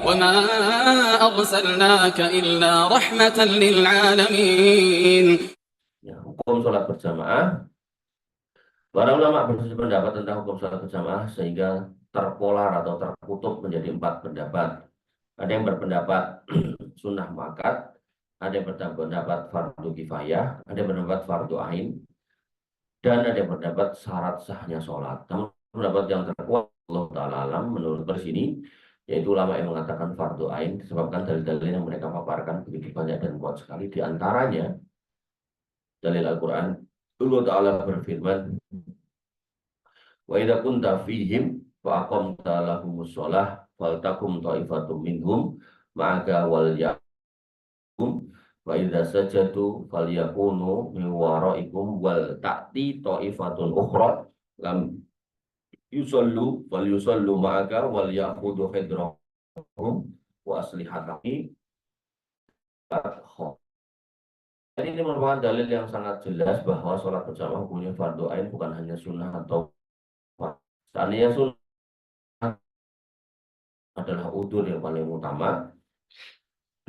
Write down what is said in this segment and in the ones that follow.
وما أرسلناك إلا رحمة للعالمين. Ya, hukum sholat berjamaah. Para ulama berpendapat tentang hukum sholat berjamaah sehingga terpolar atau terkutuk menjadi 4 pendapat. Ada yang berpendapat sunnah muakkad, ada yang berpendapat fardu kifayah, ada yang berpendapat fardu ain, dan ada yang berpendapat syarat sahnya sholat. Namun pendapat yang terkuat Allah Ta'ala alam menurut sini, yaitu ulama yang mengatakan fardu ain disebabkan dalil-dalil yang mereka paparkan begitu banyak dan kuat sekali. Di antaranya dalil Al-Quran, Allah Ta'ala berfirman, wa idza kunta fihim fa aqamta lahumus shalah faltakum ta'ifatum minhum ma'aka wal yaqum wa idza sajadu falyakunu min waraikum wal ta'ti ta'ifatun ukhra lam yusallu falyusallu ma'aka wal ya'khudhu hidrahum wa aslihatahum. Jadi ini merupakan dalil yang sangat jelas bahwa sholat berjamaah hukumnya fardu ain, bukan hanya sunnah atau seandainya sunnah adalah udzur yang paling utama,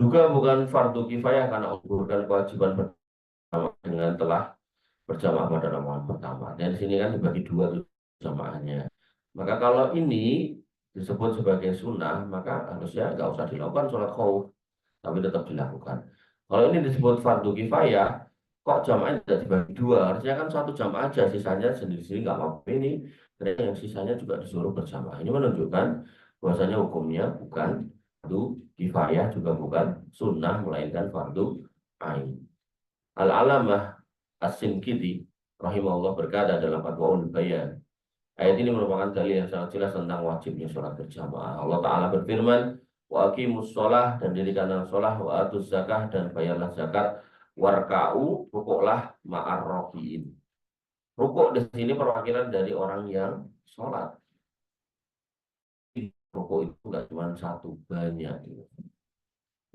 juga bukan fardu kifayah karena menggugurkan kewajiban berjamaah dengan telah berjamaah pada ramalan pertama. Dan di sini kan dibagi dua tuh jamaahnya. Maka kalau ini disebut sebagai sunnah, maka harusnya nggak usah dilakukan sholat khauf, tapi tetap dilakukan. Kalau ini disebut fardu kifayah, kok jamaahnya tidak dibagi dua? Harusnya kan satu jamaah aja, sisanya sendiri-sendiri nggak apa-apa. Ini ternyata yang sisanya juga disuruh berjamaah. Ini menunjukkan bahwasanya hukumnya bukan fardu kifayah, juga bukan sunnah, melainkan fardu ain. Al-Alamah As-Sinqiti rahimahullah berkata dalam Adwaul Bayan, ayat ini merupakan dalil yang sangat jelas tentang wajibnya sholat berjamaah. Allah Ta'ala berfirman, wa aqimus sholah, dan dirikanlah sholah, wa atuz zakah, dan bayarlah zakat, warka'u, rukuklah ma'ar rakiin. Rukuk di sini perwakilan dari orang yang sholat. Rukuk itu nggak cuma satu, banyak.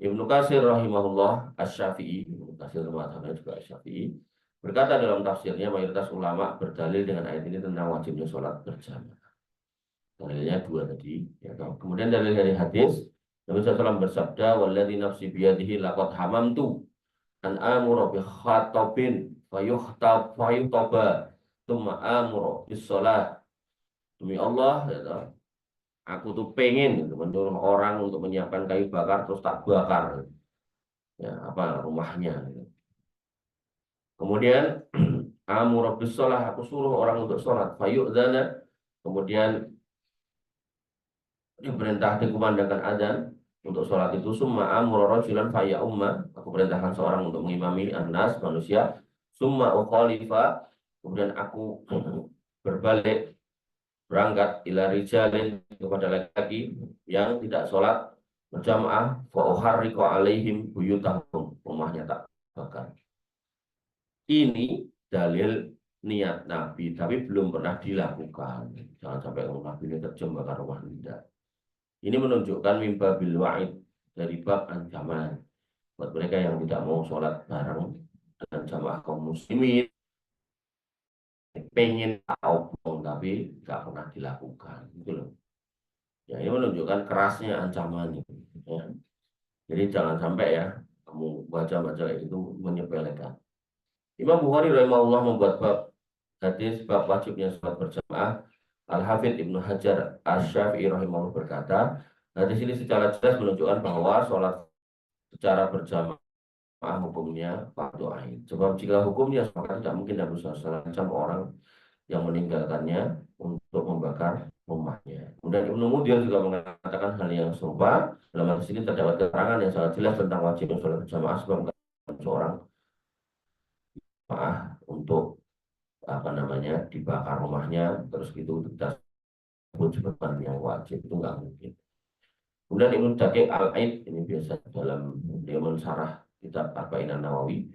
Ibnu Katsir rahimahullah Asy-Syafi'i, Ibnu Katsir mazhabnya juga Asy-Syafi'i, berkata dalam tafsirnya, mayoritas ulama berdalil dengan ayat ini tentang wajibnya sholat berjamaah. Dalilnya dua tadi. Ya, kemudian dalil dari hadis, Nabi SAW bersabda, walladzi nafsi biyadihi laqad hamamtu an amura bi khatabin fayuhtaba tsumma amura bis shalah. Demi Allah, ya, aku tuh pengen gitu, menyuruh orang untuk menyiapkan kayu bakar terus tak bakar, ya, apa rumahnya gitu. Kemudian amura bis shalah, aku suruh orang untuk sholat, fayu'dzana, kemudian diperintah dikumandangkan adzan untuk sholat itu, summa amur rajulan faya umma, aku perintahkan seorang untuk mengimami annas manusia, summa ukhalifa, kemudian aku berbalik berangkat ila rijalin, kepada laki-laki yang tidak sholat berjamaah, fa uharriqu alaihim buyutahum, rumahnya tak bakar. Ini dalil niat Nabi, tapi belum pernah dilakukan. Jangan sampai Nabi ini terjun bakar rumah, tidak. Ini menunjukkan mimba bil wa'id, dari bab ancaman buat mereka yang tidak mau sholat bareng dengan jamaah kaum muslimin, pengen tahu tapi nggak pernah dilakukan, gitu loh. Ya, ini menunjukkan kerasnya ancaman itu. Ya. Jadi jangan sampai ya kamu baca-baca itu menyepelekan. Imam Bukhari rahimahullah membuat bab hadis bab wajibnya sholat berjamaah. Al-Hafidz Ibnu Hajar Asy-Syafi'i rahimahullah berkata, hadis ini secara jelas menunjukkan bahwa sholat secara berjamaah hukumnya fardu ain. Sebab jika hukumnya maka tidak mungkin Nabi SAW orang yang meninggalkannya untuk membakar rumahnya. Kemudian Ibnu Mudir juga mengatakan hal yang serupa. Dalam hadis ini terdapat keterangan yang sangat jelas tentang wajibnya sholat berjamaah, sebab seorang untuk apa namanya dibakar rumahnya terus gitu kita sebut yang wajib, itu nggak mungkin. Kemudian Ibnu Daqiq Al-Aid, ini biasa dalam dia mensarah kitab Arba'in An-Nawawi,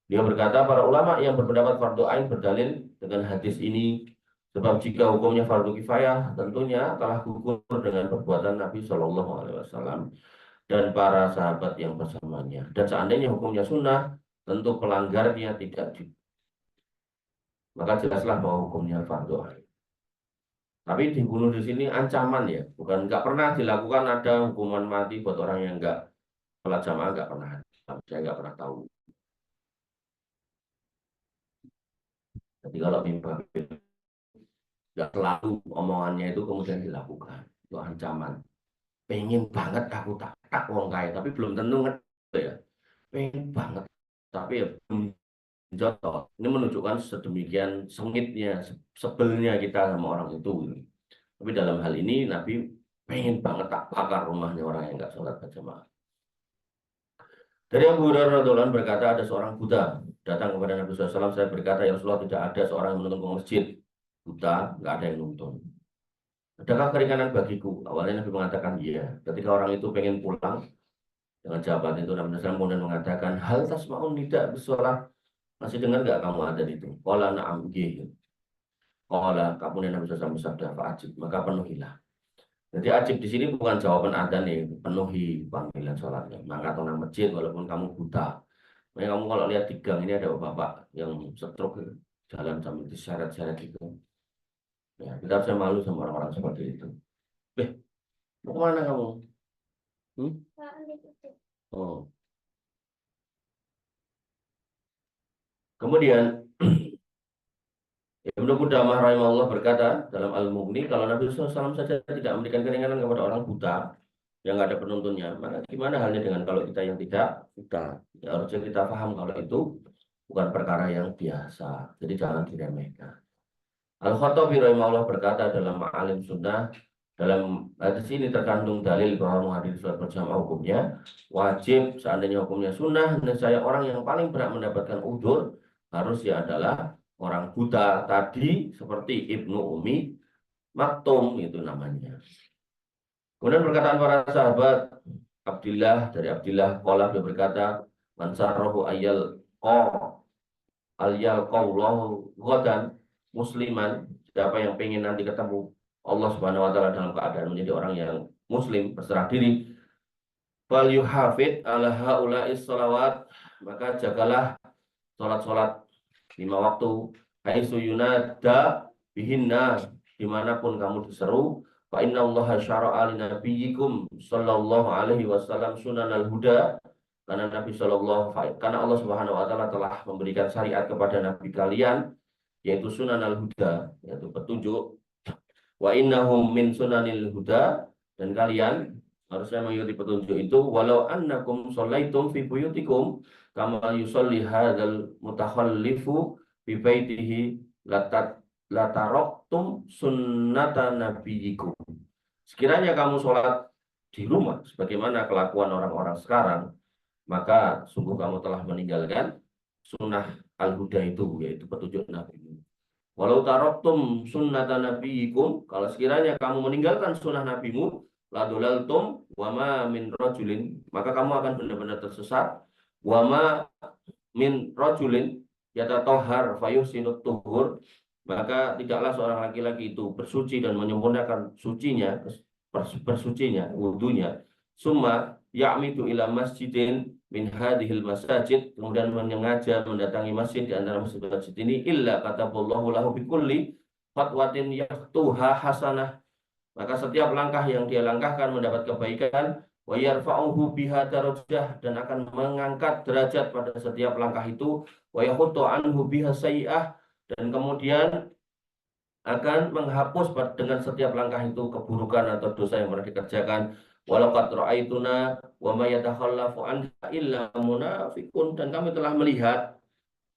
dia berkata para ulama yang berpendapat fardu ain berdalil dengan hadis ini, sebab jika hukumnya fardu kifayah tentunya telah gugur dengan perbuatan Nabi Shallallahu Alaihi Wasallam dan para sahabat yang bersamanya, dan seandainya hukumnya sunnah tentu pelanggarnya tidak, maka jelaslah bahwa hukumnya fardu ain. Tapi dibunuh di sini ancaman ya, bukan nggak pernah dilakukan ada hukuman mati buat orang yang nggak sholat jamaah, nggak pernah. Saya nggak pernah tahu. Jadi kalau mimpi nggak selalu omongannya itu kemudian dilakukan, itu ancaman. Pengen banget aku tak wong kaya, tapi belum tentu ngerti ya. Pengen banget, tapi ya belum jodoh. Ini menunjukkan sedemikian sengitnya, sebelnya kita sama orang itu. Tapi dalam hal ini Nabi pengen banget tak bakar rumahnya orang yang nggak sholat berjamaah. Dari Abu Hurairah radhiyallahu anhu berkata, ada seorang buta datang kepada Nabi SAW. Saya berkata, ya Rasulullah, tidak ada seorang yang menuntun ke masjid. Buta, nggak ada yang nuntun. Adakah keringanan bagiku? Awalnya Nabi mengatakan iya. Ketika orang itu pengen pulang dengan jawaban itu, Nabi SAW kemudian mengatakan, hal tasma'un tidak bersuara. Masih dengar nggak kamu ada itu? Qala na'am nggih. Qala, kemudian Nabi SAW bersabda, fa'ajib, maka penuhilah. Jadi ajib di sini bukan jawaban adzan nih, penuhi panggilan sholatnya. Maka orang masjid walaupun kamu buta. Makanya kamu kalau lihat di gang ini ada bapak yang stroke jalan sambil diseret-seret gitu. Ya, kita harusnya malu sama orang-orang seperti itu. Eh, mau kemana kamu? Hmm? Oh. Kemudian Ibnu Qudamah rahimahullah berkata dalam Al-Mughni, kalau Nabi SAW saja tidak memberikan keringanan kepada orang buta yang nggak ada penuntunnya, maka gimana halnya dengan kalau kita yang tidak buta? Ya, harusnya kita paham kalau itu bukan perkara yang biasa. Jadi jangan diremehkan. Al-Khattabi rahimahullah berkata dalam Ma'alim Sunnah, dalam hadis ini terkandung dalil bahwa menghadiri sholat berjamaah hukumnya wajib. Seandainya hukumnya sunnah, dan saya orang yang paling berat mendapatkan udzur harus ya adalah orang buta tadi, seperti Ibnu Umi Maktum itu namanya. Kemudian perkataan para sahabat, dari Abdillah qala, dia berkata, man sarrahu ayyal qawlahu ghadan musliman, siapa yang pengen nanti ketemu Allah Subhanahu wa taala dalam keadaan menjadi orang yang muslim, berserah diri, fal yuhafid ala haula'is shalawat, maka jagalah salat-salat 5 waktu, haitsu yunada bihinna, dimanapun kamu diseru. Fa inna Allah syara'a li nabiyyikum sallallahu alaihi wasallam sunanal huda, karena Allah Subhanahu wa taala telah memberikan syariat kepada nabi kalian, yaitu sunanal huda, yaitu petunjuk. Wa innahum min sunanil huda, dan kalian harusnya mengikuti petunjuk itu. Walau annakum shallaitum fi buyutikum kama yusalli hadzal mutakhallifu fi baitihi lataraktum sunnata nabiyikum. Sekiranya kamu sholat di rumah sebagaimana kelakuan orang-orang sekarang, maka sungguh kamu telah meninggalkan sunnah al-huda itu, yaitu petunjuk Nabi. Walau taraktum sunnata nabiyikum, kalau sekiranya kamu meninggalkan sunnah nabimu, ladulaltum wama min rajulin, maka kamu akan benar-benar tersesat. Wama min rajulin yatatohar fayuhsinut tuhur, maka tidaklah seorang laki-laki itu bersuci dan menyempurnakan sucinya, bersucinya, wudunya, summa ya'midu ila masjidin min hadhil masajid, kemudian menyengaja mendatangi masjid di antara masjid-masjid ini, illa kataballahu lahu bikulli fatwatin yahtuha hasanah, maka setiap langkah yang dia langkahkan mendapat kebaikan, wa yarfa'uhu biha darajah, dan akan mengangkat derajat pada setiap langkah itu, wa yahuttu anhu biha sayyi'ah, dan kemudian akan menghapus dengan setiap langkah itu keburukan atau dosa yang pernah dikerjakan. Walaqad ra'aituna wa ma yatakhallafu anha illa munafiqun, dan kami telah melihat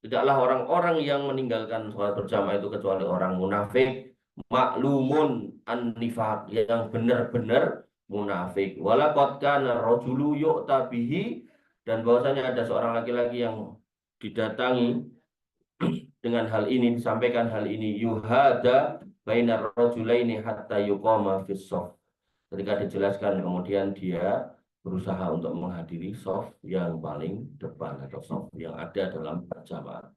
tidaklah orang-orang yang meninggalkan sholat berjamaah itu kecuali orang munafik, maklumun an-nifaq, yang benar-benar munafik. Walaqad kana rajulu yu'ta bihi, dan bahwasanya ada seorang laki-laki yang didatangi dengan hal ini, disampaikan hal ini, yuhada bainar rajulaini hatta yuqama fis shaf. Ketika dijelaskan, kemudian dia berusaha untuk menghadiri shaf yang paling depan atau shaf yang ada dalam berjamaah.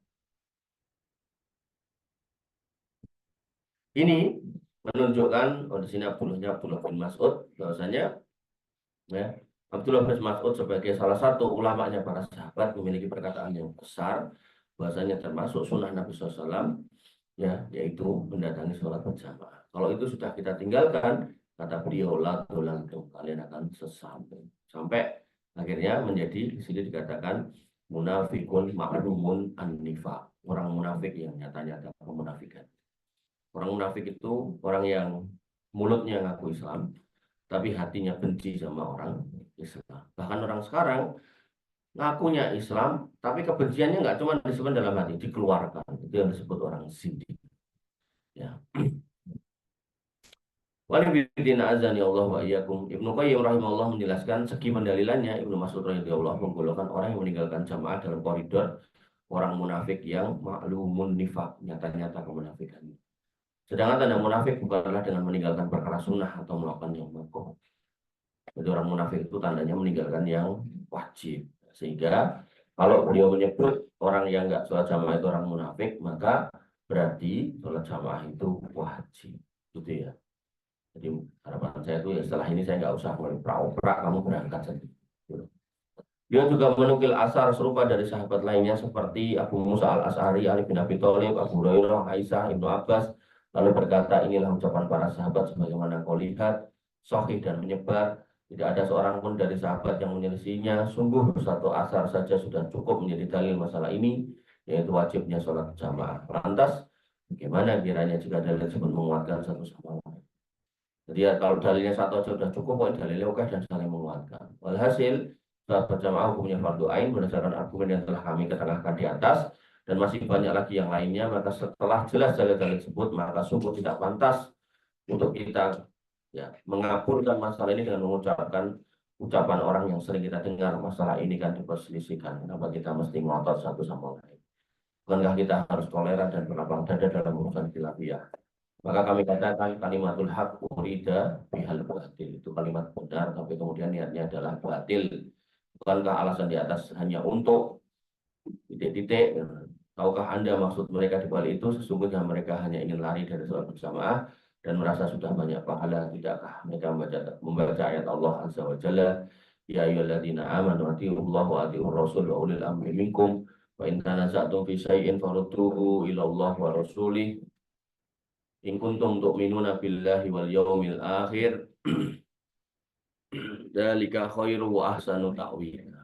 Ini menunjukkan, di sini Abdullah bin Mas'ud, bahwasanya ya, Abdullah bin Mas'ud sebagai salah satu ulamanya para sahabat memiliki perkataan yang besar, bahwasanya termasuk sunnah Nabi SAW, ya, yaitu mendatangi sholat berjamaah. Kalau itu sudah kita tinggalkan, kata beliau, la dolantum, kalian akan sesat. Sampai akhirnya menjadi di sini dikatakan munafikun ma'lumun an-nifaq. Orang munafik yang nyata-nyata kemunafikan. Orang munafik itu orang yang mulutnya ngaku Islam, tapi hatinya benci sama orang Islam. Bahkan orang sekarang ngakunya Islam, tapi kebenciannya nggak cuma disimpan dalam hati, dikeluarkan. Itu yang disebut orang zindik. Ya. Walibidina azani Allah wa iyyakum. Ibnu Qayyim rahimahullah menjelaskan segi pendalilannya. Ibnu Mas'ud radhiyallahu menggolongkan orang yang meninggalkan jamaah dalam koridor orang munafik yang ma'lumun nifaq, nyata-nyata kemunafikan. Sedangkan tanda munafik bukanlah dengan meninggalkan perkara sunnah atau melakukan yang makruh. Jadi orang munafik itu tandanya meninggalkan yang wajib. Sehingga kalau beliau menyebut orang yang nggak sholat jamaah itu orang munafik, maka berarti sholat jamaah itu wajib. Gitu ya. Jadi harapan saya itu ya setelah ini saya nggak usah ngoprek-oprek, kamu berangkat saja. Dia juga menukil asar serupa dari sahabat lainnya seperti Abu Musa al-Asy'ari, Ali bin Abi Thalib, Abu Hurairah, Aisyah, Ibnu Abbas. Lalu berkata, inilah ucapan para sahabat sebagaimana kau lihat, sahih dan menyebar. Tidak ada seorang pun dari sahabat yang menyelisihinya. Sungguh satu asar saja sudah cukup menjadi dalil masalah ini, yaitu wajibnya sholat jamaah. Lantas, bagaimana kiranya jika dalil tersebut menguatkan satu sama lain? Jadi ya, kalau dalilnya satu aja sudah cukup, pokoknya dalilnya oke dan saling menguatkan. Walhasil, sholat berjamaah hukumnya fardu ain berdasarkan argumen yang telah kami ketengahkan di atas, dan masih banyak lagi yang lainnya. Maka setelah jelas dalil-dalil tersebut, maka sungguh tidak pantas untuk kita ya mengabulkan masalah ini dengan mengucapkan ucapan orang yang sering kita dengar, masalah ini kan diperselisihkan. Kenapa kita mesti ngotot satu sama lain? Bukankah kita harus toleran dan berlapang dada dalam urusan khilafiyah? Maka kami katakan kalimatul haq urida bihal batil, itu kalimat benar tapi kemudian niatnya adalah batil. Bukankah alasan di atas hanya untuk titik-titik? Tahukah Anda maksud mereka di balik itu? Sesungguhnya mereka hanya ingin lari dari sholat berjamaah dan merasa sudah banyak pahala. Tidakkah mereka membaca ayat Allah Azza wa Jalla, ya ayyuhalladzina amanu atiiullaha wa atiiur rasul wa ulil amri minkum wa in tanaza'tum fi syai'in farudduhu ila Allah wa rasulih in kuntum tu'minuna billahi wal yawmil akhir dzalika khairu wa ahsanu ta'wila.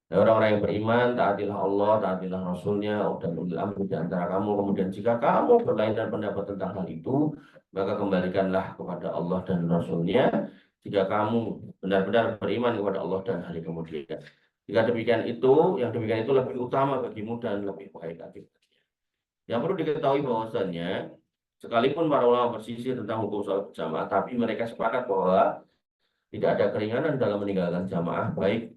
Orang-orang yang beriman, taatilah Allah, taatilah Rasulnya, dan ulil amri di antara kamu. Kemudian jika kamu berlainan pendapat tentang hal itu, maka kembalikanlah kepada Allah dan Rasulnya. Jika kamu benar-benar beriman kepada Allah dan hari kemudian. Jika demikian itu, yang demikian itu lebih utama bagimu dan lebih baik akibatnya. Yang perlu diketahui bahwasannya, sekalipun para ulama bersisir tentang hukum sholat berjamaah, tapi mereka sepakat bahwa tidak ada keringanan dalam meninggalkan jamaah, baik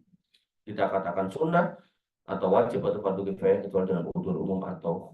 kita katakan sunnah atau wajib atau fardu kifayah kecuali dengan udzur umum atau